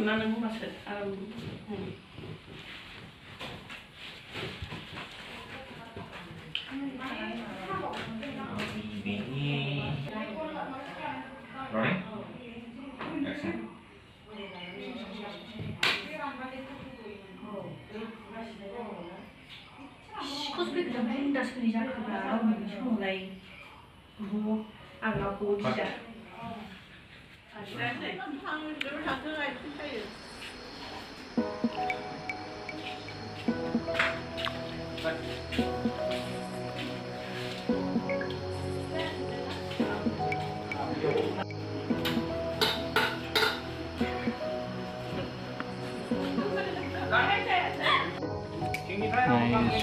나는 못 봤어. Rolling. Action. 코스프레 좀 한다 소리 자크가 너무 좋아해. 뭐 아가 보지자. Này,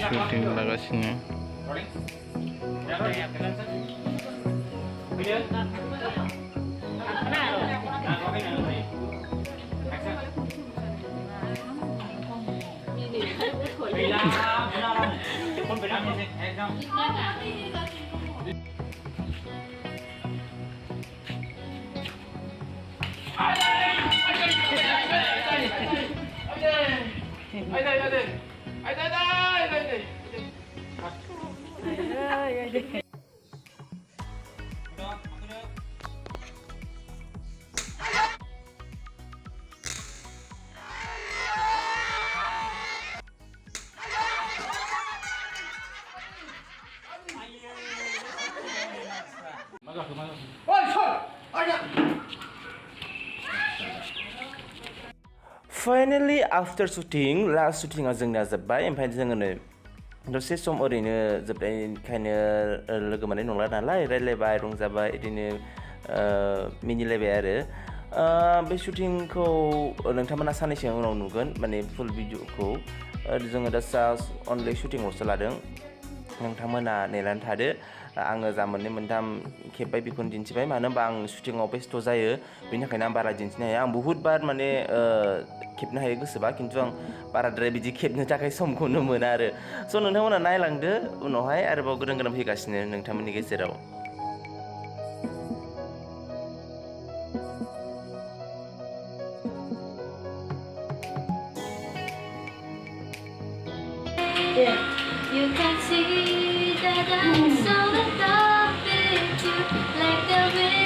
shooting 나가시네. Finally, after shooting, last shooting जोंना जोब्बाय ओमफ्राय जोङो नै दसे सम ओरैनो जोबनायखायनो लोगो मोननाय नंला नालाय रायलायबाय रंजाबाय बिदिनो मिनिलायबाय आरो बे शुटिंखौ नोंथांमोना साननैसो उनाव नुगोन माने फुल भिडिअखौ जोङो दा जास्ट अनलि शुटिंल'सो लादों नोंथांमोना नेनानै थादो आङो जा मोननै मोनथाम खेबबाय बेखौनो दिन्थिबाय मानो होनबा आं शुटिंआव बेस्थ' जायो बेनि थाखायनो आं बारा दिन्थिनो हाया आं बहुद बार माने खेबनो हायो गोसोबा खिन्थु आं बाराद्राय बिदि खेबनो थाखाय समखौनो मोना आरो स' नोंथांमोना नायलांदो उनावहाय आरोबाव गोदान गोदान फैगासिनो नोंथांमोननि गेजेराव You can see that I'm so in love with you, like the wind.